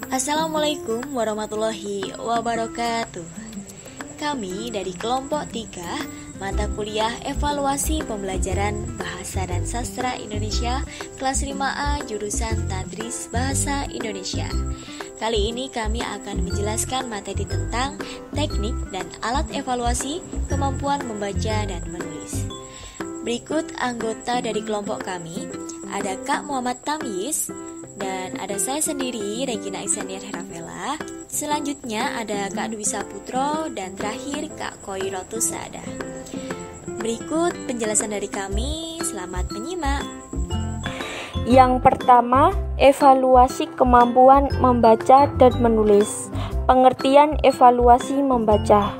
Assalamualaikum warahmatullahi wabarakatuh. Kami dari kelompok 3 mata kuliah evaluasi pembelajaran Bahasa dan Sastra Indonesia kelas 5A jurusan Tadris Bahasa Indonesia. Kali ini kami akan menjelaskan materi tentang teknik dan alat evaluasi kemampuan membaca dan menulis. Berikut anggota dari kelompok kami, ada Kak Muhammad Tamyiz, dan ada saya sendiri, Regina Isaniar Herafela. Selanjutnya ada Kak Dwi Saputro, dan terakhir Kak Koirotus Saada. Berikut penjelasan dari kami, selamat menyimak. Yang pertama, evaluasi kemampuan membaca dan menulis. Pengertian evaluasi membaca.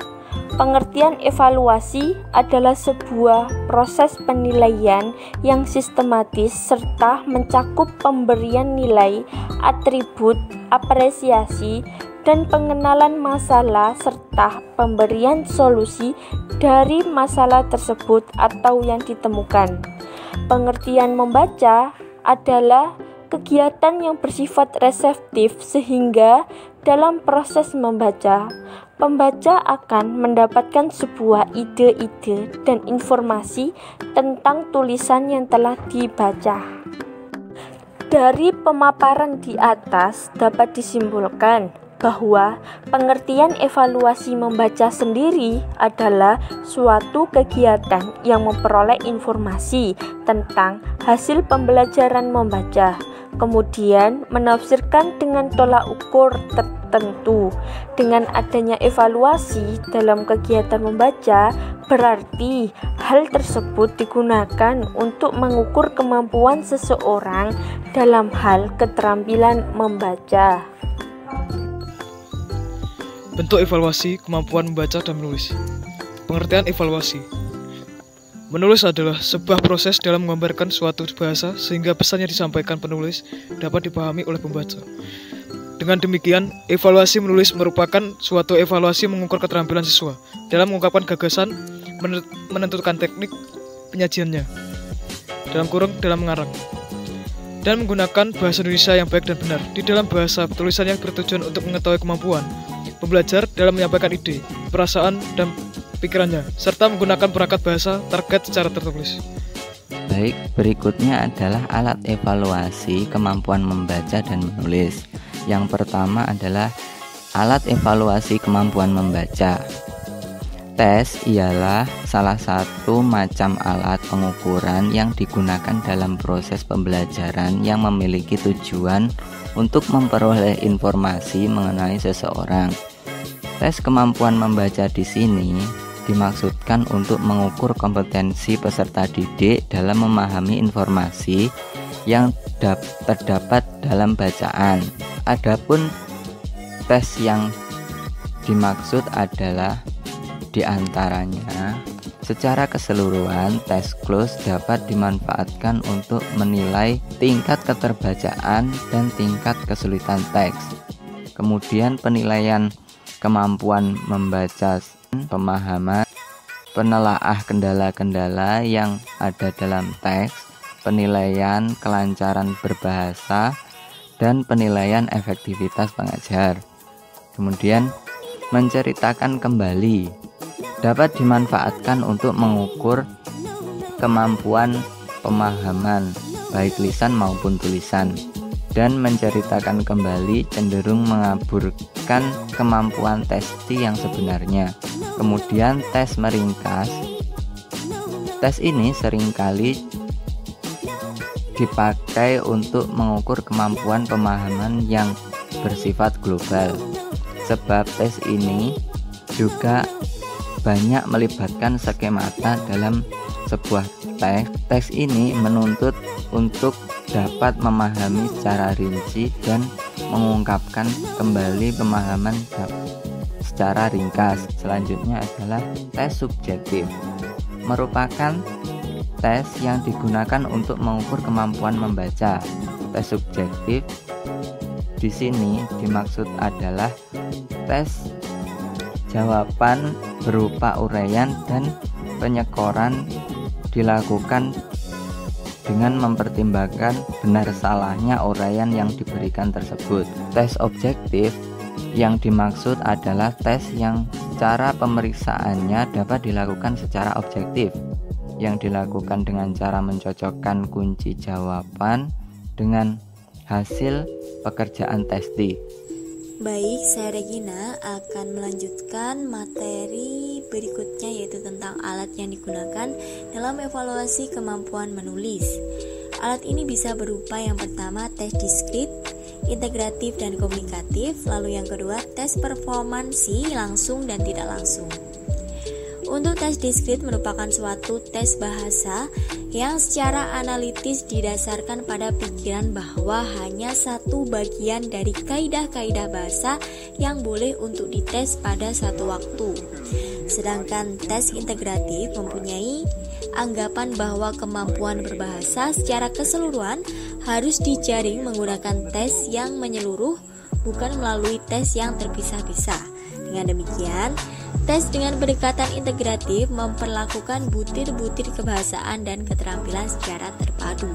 Pengertian evaluasi adalah sebuah proses penilaian yang sistematis serta mencakup pemberian nilai, atribut, apresiasi, dan pengenalan masalah serta pemberian solusi dari masalah tersebut atau yang ditemukan. Pengertian membaca adalah kegiatan yang bersifat reseptif sehingga dalam proses membaca, pembaca akan mendapatkan sebuah ide-ide dan informasi tentang tulisan yang telah dibaca. Dari pemaparan di atas dapat disimpulkan bahwa pengertian evaluasi membaca sendiri adalah suatu kegiatan yang memperoleh informasi tentang hasil pembelajaran membaca, kemudian menafsirkan dengan tolak ukur tertentu. Dengan adanya evaluasi dalam kegiatan membaca, berarti hal tersebut digunakan untuk mengukur kemampuan seseorang dalam hal keterampilan membaca. Bentuk evaluasi kemampuan membaca dan menulis. Pengertian evaluasi. Menulis adalah sebuah proses dalam menggambarkan suatu bahasa sehingga pesan yang disampaikan penulis dapat dipahami oleh pembaca. Dengan demikian, evaluasi menulis merupakan suatu evaluasi mengukur keterampilan siswa dalam mengungkapkan gagasan, menentukan teknik penyajiannya, dalam mengarang, dan menggunakan bahasa Indonesia yang baik dan benar. Di dalam bahasa tulisan yang bertujuan untuk mengetahui kemampuan pembelajar dalam menyampaikan ide, perasaan, dan pikirannya, serta menggunakan perangkat bahasa target secara tertulis. Baik, berikutnya adalah alat evaluasi kemampuan membaca dan menulis. Yang pertama adalah alat evaluasi kemampuan membaca. Tes ialah salah satu macam alat pengukuran yang digunakan dalam proses pembelajaran yang memiliki tujuan untuk memperoleh informasi mengenai seseorang. Tes kemampuan membaca di sini dimaksudkan untuk mengukur kompetensi peserta didik dalam memahami informasi yang terdapat dalam bacaan. Adapun tes yang dimaksud adalah diantaranya, secara keseluruhan, tes close dapat dimanfaatkan untuk menilai tingkat keterbacaan dan tingkat kesulitan teks. Kemudian penilaian kemampuan membaca, pemahaman, penelaah kendala-kendala yang ada dalam teks, penilaian kelancaran berbahasa, dan penilaian efektivitas pengajar. Kemudian menceritakan kembali dapat dimanfaatkan untuk mengukur kemampuan pemahaman baik lisan maupun tulisan, dan menceritakan kembali cenderung mengaburkan kemampuan testi yang sebenarnya. Kemudian tes meringkas. Tes ini seringkali dipakai untuk mengukur kemampuan pemahaman yang bersifat global, sebab tes ini juga banyak melibatkan skemata dalam sebuah teks. Teks ini menuntut untuk dapat memahami secara rinci dan mengungkapkan kembali pemahaman secara ringkas. Selanjutnya adalah tes subjektif, merupakan tes yang digunakan untuk mengukur kemampuan membaca. Tes subjektif di sini dimaksud adalah tes jawaban berupa uraian dan penyekoran dilakukan dengan mempertimbangkan benar salahnya uraian yang diberikan tersebut. Tes objektif yang dimaksud adalah tes yang cara pemeriksaannya dapat dilakukan secara objektif, yang dilakukan dengan cara mencocokkan kunci jawaban dengan hasil pekerjaan testi. Baik, saya Regina akan melanjutkan materi berikutnya, yaitu tentang alat yang digunakan dalam evaluasi kemampuan menulis. Alat ini bisa berupa yang pertama tes diskrit, integratif dan komunikatif, lalu yang kedua tes performansi langsung dan tidak langsung. Untuk tes diskrit merupakan suatu tes bahasa yang secara analitis didasarkan pada pikiran bahwa hanya satu bagian dari kaidah-kaidah bahasa yang boleh untuk dites pada satu waktu. Sedangkan tes integratif mempunyai anggapan bahwa kemampuan berbahasa secara keseluruhan harus dijaring menggunakan tes yang menyeluruh, bukan melalui tes yang terpisah-pisah. Dengan demikian, tes dengan pendekatan integratif memperlakukan butir-butir kebahasaan dan keterampilan secara terpadu.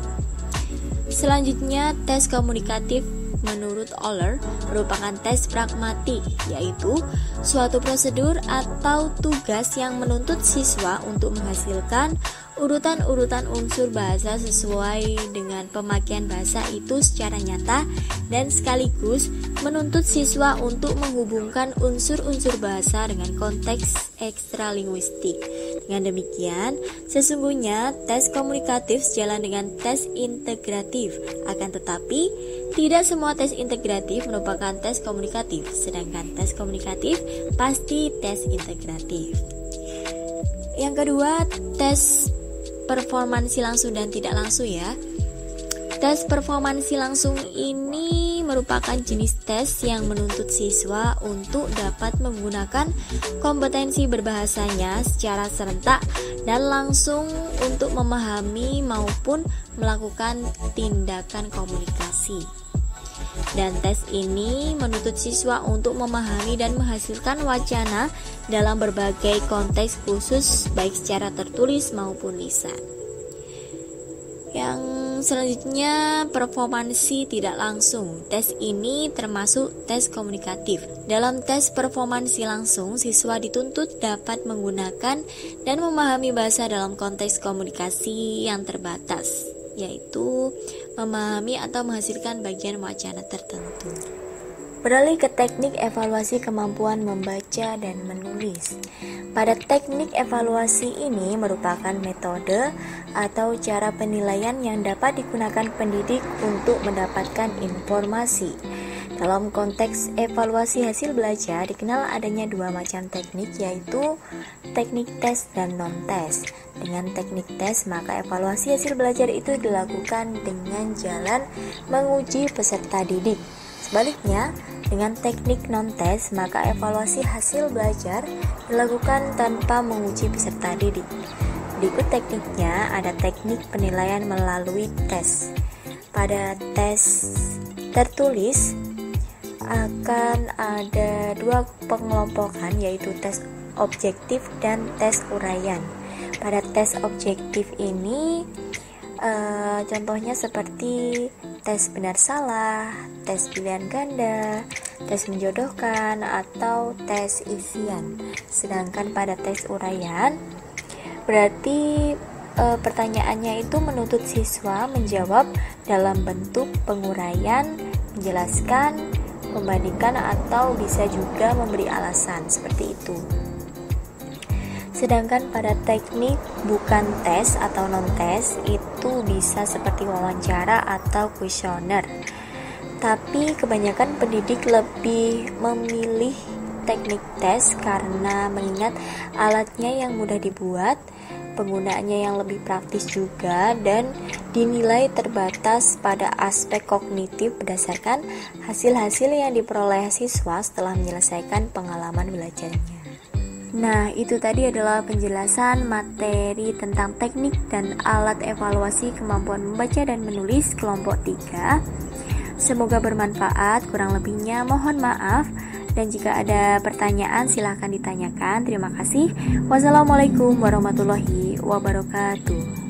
Selanjutnya, tes komunikatif menurut Oller merupakan tes pragmatik, yaitu suatu prosedur atau tugas yang menuntut siswa untuk menghasilkan urutan-urutan unsur bahasa sesuai dengan pemakaian bahasa itu secara nyata dan sekaligus menuntut siswa untuk menghubungkan unsur-unsur bahasa dengan konteks ekstralinguistik. Dengan demikian, sesungguhnya tes komunikatif sejalan dengan tes integratif. Akan tetapi, tidak semua tes integratif merupakan tes komunikatif, sedangkan tes komunikatif pasti tes integratif. Yang kedua, tes performansi langsung dan tidak langsung ya. Tes performansi langsung ini merupakan jenis tes yang menuntut siswa untuk dapat menggunakan kompetensi berbahasanya secara serentak dan langsung untuk memahami maupun melakukan tindakan komunikasi. Dan tes ini menuntut siswa untuk memahami dan menghasilkan wacana dalam berbagai konteks khusus baik secara tertulis maupun lisan. Yang selanjutnya, performansi tidak langsung. Tes ini termasuk tes komunikatif. Dalam tes performansi langsung, siswa dituntut dapat menggunakan dan memahami bahasa dalam konteks komunikasi yang terbatas, yaitu memahami atau menghasilkan bagian wacana tertentu. Beralih ke teknik evaluasi kemampuan membaca dan menulis. Pada teknik evaluasi ini merupakan metode atau cara penilaian yang dapat digunakan pendidik untuk mendapatkan informasi. Dalam konteks evaluasi hasil belajar dikenal adanya dua macam teknik, yaitu teknik tes dan non-tes. Dengan teknik tes, maka evaluasi hasil belajar itu dilakukan dengan jalan menguji peserta didik. Sebaliknya, dengan teknik non-tes, maka evaluasi hasil belajar dilakukan tanpa menguji peserta didik. Berikut tekniknya, ada teknik penilaian melalui tes. Pada tes tertulis akan ada dua pengelompokan, yaitu tes objektif dan tes uraian. Pada tes objektif ini contohnya seperti tes benar salah, tes pilihan ganda, tes menjodohkan, atau tes isian. Sedangkan pada tes uraian berarti pertanyaannya itu menuntut siswa menjawab dalam bentuk penguraian, menjelaskan, membandingkan, atau bisa juga memberi alasan, seperti itu. Sedangkan pada teknik bukan tes atau non-tes itu bisa seperti wawancara atau kuesioner. Tapi kebanyakan pendidik lebih memilih teknik tes karena mengingat alatnya yang mudah dibuat, penggunaannya yang lebih praktis juga, dan dinilai terbatas pada aspek kognitif berdasarkan hasil-hasil yang diperoleh siswa setelah menyelesaikan pengalaman belajarnya. Nah, itu tadi adalah penjelasan materi tentang teknik dan alat evaluasi kemampuan membaca dan menulis kelompok 3. Semoga bermanfaat, kurang lebihnya mohon maaf. Dan jika ada pertanyaan silahkan ditanyakan. Terima kasih. Wassalamualaikum warahmatullahi wabarakatuh.